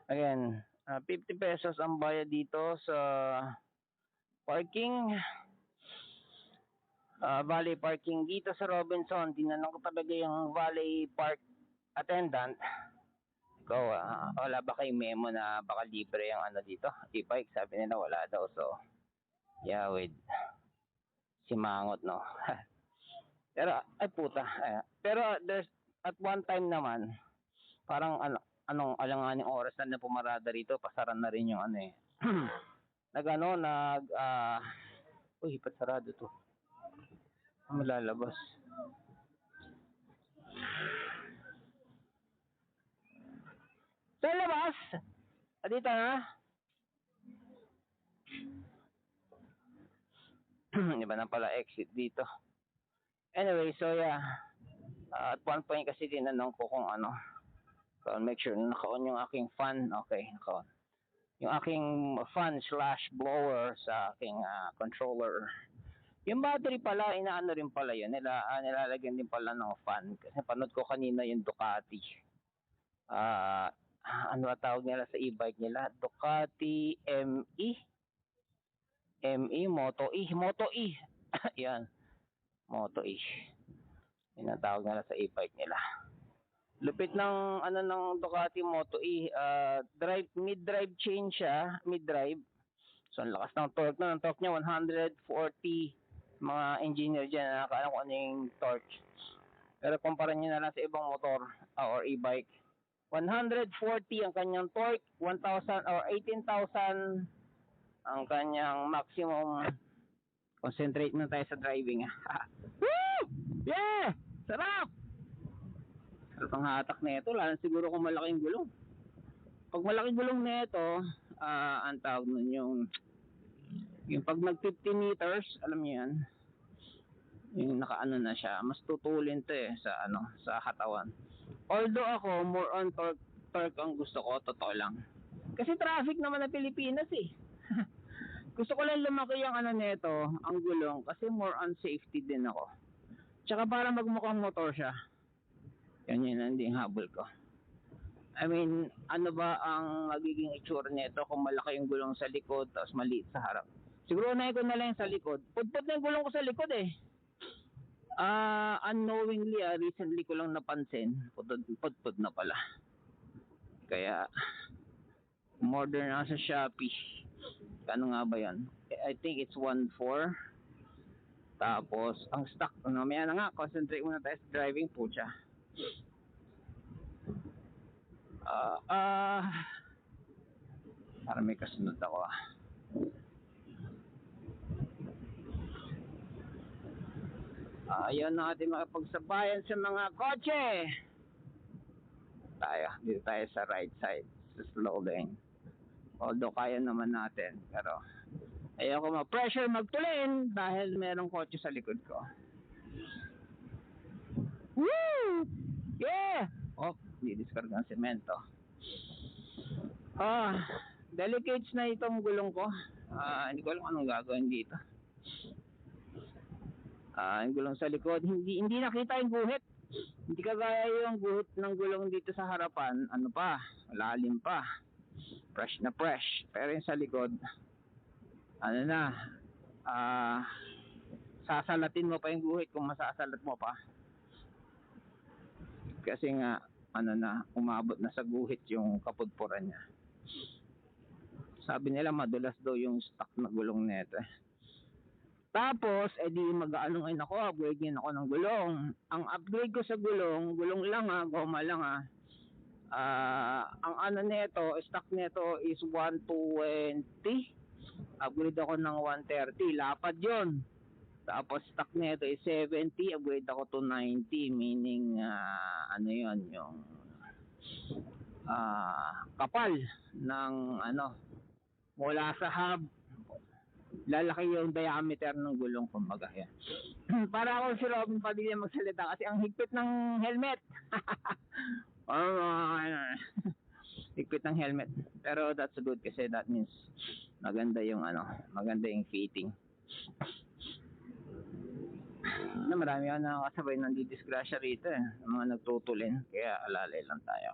Again, 50 pesos ang bayad dito sa parking. Valley parking dito sa Robinson. Tinanong ko talaga yung Valley Park attendant. Ikaw, wala ba kayong memo na baka libre yung ano dito? E-bike, sabi nila wala daw. So, yeah, with simangot, no? Pero, ay puta. Pero, there's, at one time naman, parang anong alanganing oras na pumarada rito, pasaran na rin yung ano eh. Uy, ba't sarado to? Malalabas. Sa labas? Dito na? Iba na pala exit dito. Anyway, so yeah. At one point kasi tinanong ko kung ano. So make sure na naka-on yung aking fan. Okay, naka-on. Yung aking fan / blower sa aking controller. Yung battery pala, inaano rin pala yun. Nilalagyan din pala ng fan. Kasi panood ko kanina yung Ducati. Ano tawag nila sa e-bike nila? Ducati ME? ME, Moto E. Yan. Moto E. Yun ang tawag nila sa e-bike nila. Lupit ng ng Ducati Moto E. Mid-drive change siya. Mid-drive. So, ang lakas ng torque na. Ang torque niya, 140. Mga engineer dyan, nakakaalam kung ano yung torque. Pero kumpara nyo na lang sa ibang motor or e-bike. 140 ang kanyang torque. 1,000 or 18,000 ang kanyang maximum. Concentrate na tayo sa driving. Woo! Yeah! Sarap! Sarap ang hatak na ito. Lalo siguro kung malaking gulong. Pag malaking gulong na ito, ang tawag nun yung pag nag 50 meters, alam niyo yan, yung nakaano na siya, mas tutulin to sa katawan. Although ako, more on torque ang gusto ko, totoo lang. Kasi traffic naman na Pilipinas eh. Gusto ko lang lumaki yung nito, ang gulong, kasi more on safety din ako. Tsaka para magmukhang motor siya. Yan hindi yung habol ko. I mean, ano ba ang magiging itsura nito kung malaki yung gulong sa likod tapos maliit sa harap? Siguro na ko na lang sa likod. Pudpud na yung gulong ko sa likod eh. Unknowingly, recently ko lang napansin. Pudpud na pala. Kaya, order na sa Shopee. Kano nga ba yan? I think it's 1.4. Tapos, ang stock, mamaya na nga, concentrate muna tayo sa driving po siya. Para may kasunod ako ayaw na natin makapagsabayan sa mga kotse. Dito tayo sa right side, sa slow lane. Although kaya naman natin, pero ayaw ko ma-pressure magtulin dahil merong kotse sa likod ko. Woo! Yeah! Di-discard ng semento. Delicates na itong gulong ko. Hindi ko alam anong gagawin dito. Yung gulong sa likod, hindi nakita yung guhit. Hindi kagaya yung guhit ng gulong dito sa harapan, malalim pa. Fresh na fresh. Pero yung sa likod, sasalatin mo pa yung guhit kung masasalat mo pa. Kasi nga, umabot na sa guhit yung kapudpuran niya. Sabi nila madulas daw yung stock na gulong nito. Tapos, mag-ano ngayon ako, upgrade din ako ng gulong. Ang upgrade ko sa gulong lang goma lang ang nito, stock nito is 120. Upgrade ako ng 130, lapad yon. Tapos stock nito is 70, upgrade ako to 90, meaning yung kapal ng mula sa hub, lalaki yung diameter ng gulong, kumbaga yan. Para ako si Robin Padilla magsalita kasi ang higpit ng helmet. Higpit ng helmet. Pero that's good kasi that means maganda yung fitting. Marami ako nakakasabay ng didisgrasya rito ng mga nagtutulin, kaya alalay lang tayo.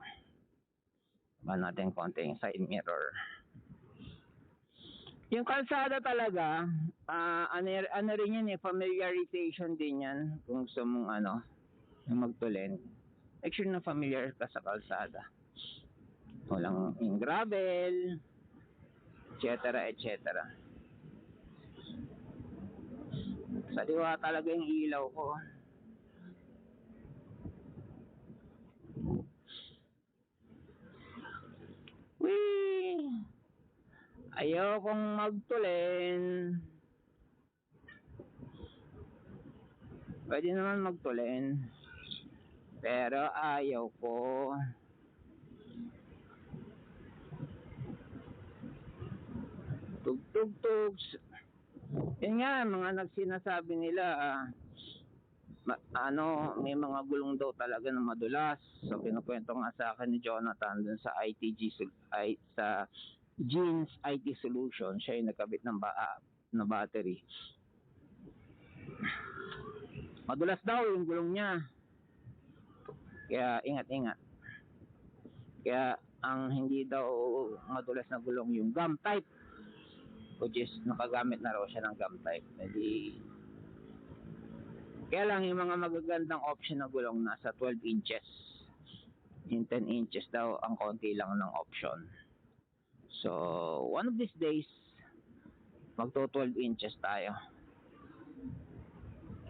Ba natin konting side mirror. Yung kalsada talaga, ano rin yan familiarization din yan. Kung gusto mong magtulen, make sure na familiar ka sa kalsada. Walang yung gravel, etc. etc. Saliwa talaga yung ilaw ko. Whee! Ayaw kong magtulen. Pwede naman magtulen. Pero ayaw ko. Tug-tug-tugs. Yun nga, mga nagsinasabi nila, may mga gulong daw talaga na madulas. So, kinukwento nga sa akin ni Jonathan dun sa sa Jeans IT Solution. Siya yung nagkabit ng na battery. Madulas daw yung gulong niya. Kaya ingat-ingat. Kaya ang hindi daw madulas na gulong yung gum type, which is nakagamit na raw siya ng gum type. Kaya lang yung mga magagandang option na gulong nasa 12 inches. Yung 10 inches daw ang konti lang ng option. So one of these days magto 12 inches tayo.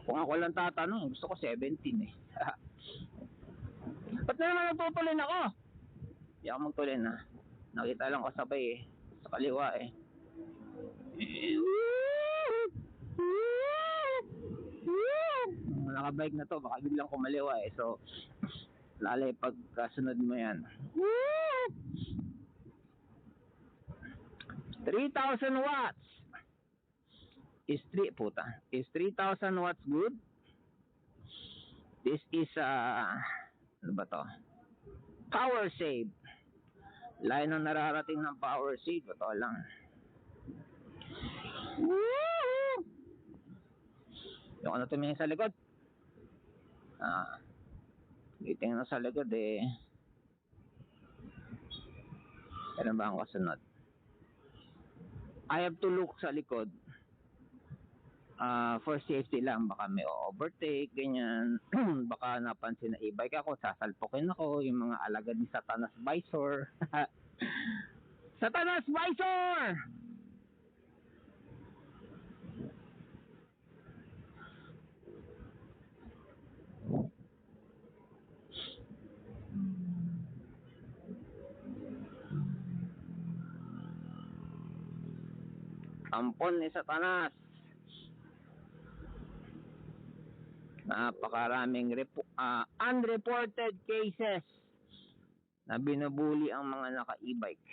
Kung ako lang tatanong, gusto ko 17 eh. Ba't na naman nagtutulin ako? Hindi ako magtulin na. Nakita lang ko sabay eh. Sa kaliwa eh. Nakabike na to, baka biglang kumaliwa eh. So, lalay pagkasunod mo yan. 3,000 watts. Is 3,000 watts good? This is ano ba to? Power save. Lain ng nararating ng power save. Ito lang. Yung ano tumingin sa likod? Tingnan sa likod eh. Ano ba ang kasunod? I have to look sa likod. For safety lang, baka may overtake, ganyan. Baka napansin na e-bike ako, sasalpukin ako, yung mga alagad ni Satanas Visor. Satanas Visor! Ampon ni Satanas. Napakaraming unreported cases na binubuli ang mga naka-e-bike.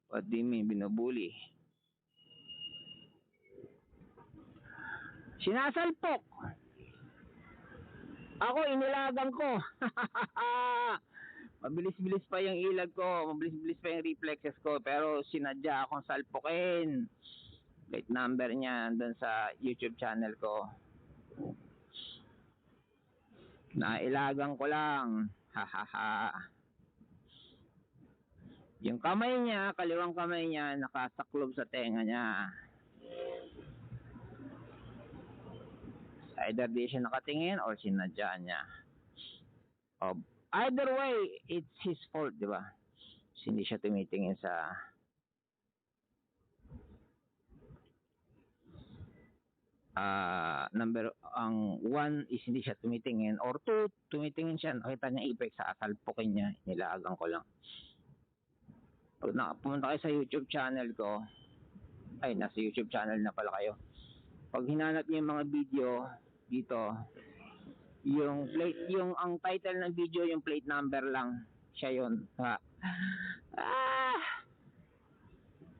What do you mean binubuli? Sinasalpok. Ako inilagan ko. Mabilis-bilis pa yung ilag ko, mabilis-bilis pa yung reflexes ko, pero sinadya akong salpukin. Plate number niya doon sa YouTube channel ko. Nailagan ko lang. Yung kamay niya, kaliwang kamay niya, nakasaklob sa tenga niya. Either di siya nakatingin or sinadya niya. Either way, it's his fault, di ba? Hindi siya tumitingin sa ang 1 is hindi siya tumitingin, or 2 tumitingin siya, nakita niya e-bike, sa asalpukin niya, nilagang ko lang. Pag nakapunta kayo sa YouTube channel ko, ay nasa YouTube channel na pala kayo, pag hinanap niyo yung mga video dito, yung ang title ng video, yung plate number lang, siya yun.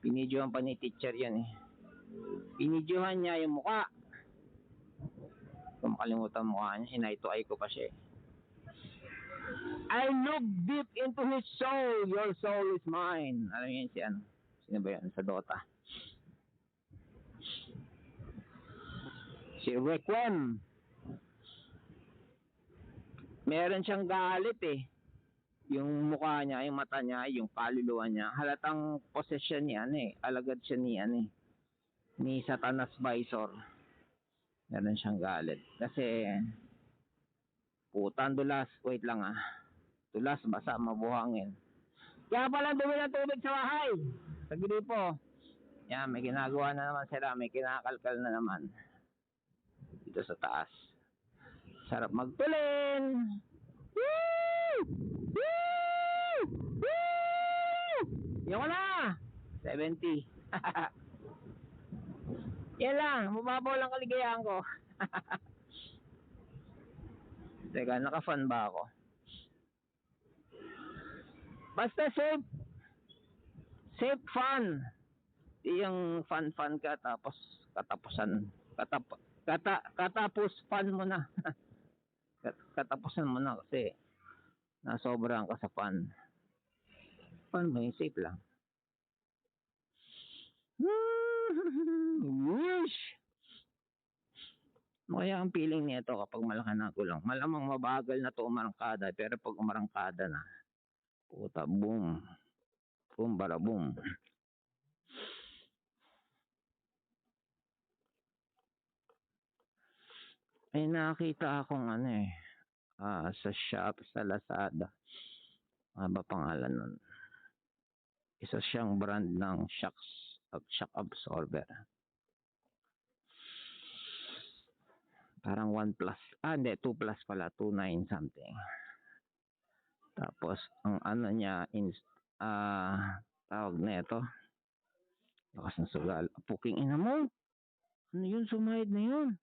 Pinidyohan pa ni teacher yan eh. Pinidyohan niya yung mukha. Kung makalimutan mukha niya, hinay-to-eye ko pa siya. I look deep into his soul. Your soul is mine. Alam niyo si ano? Sino ba yan? Sa Dota. Si Requiem. Meron siyang galit eh. yung mukha niya, yung mata niya, yung kaluluwa niya, halatang possession niya, alagad siya ni Satanas Visor. Meron siyang galit. Kasi, putang dulas, wait lang dulas, basa, mabuhangin. Kaya pala dumi ng tubig sa bahay. Sa gripo. Yan, may ginagawa na naman sila, may kinakalkal na naman. Dito sa taas. Sarap magtulin! Woo! Woo! Woo! Yan na! 70. Yan lang, mababaw lang kaligayahan ko. Teka, naka-fun ba ako? Basta safe. Safe fun. Yung fun ka tapos katapusan. Katapos fun mo na. Katapusan mo na kasi nasobrahan ka sa fun. Fun mo yung safe lang. Wish! Kaya ang feeling nito kapag malaki na gulong, malamang mabagal na to umarangkada, pero pag umarangkada na, puta, boom. Boom, bara boom. May nakita akong sa shop, sa Lazada. Ano ba pangalan nun? Isa siyang brand ng shock absorber. Parang 1 plus. Hindi, 2 plus pala. 2.9 something. Tapos, ang ano niya, tawag na ito. Lakas ng sugal. Puking ina mo. Ano yun? Sumahid na yun.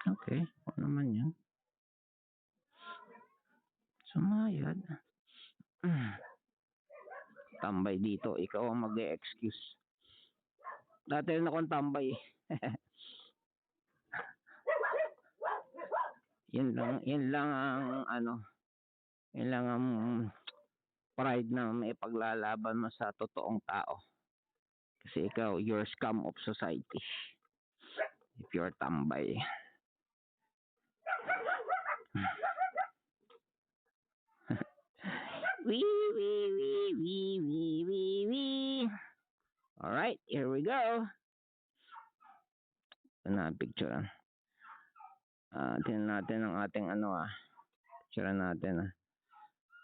Okay. Ano naman yun? Sumayad. Tambay dito. Ikaw ang mag-e-excuse. Dati rin akong tambay. Yun lang ang pride na may paglalaban mo sa totoong tao. Kasi ikaw, you're scum of society. If you're tambay. Wee. Alright, here we go. Ito na, picture. Tingnan natin ang ating picture natin.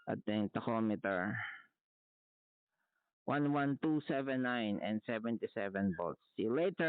Ating tachometer. 11279 and 77 volts. See you later.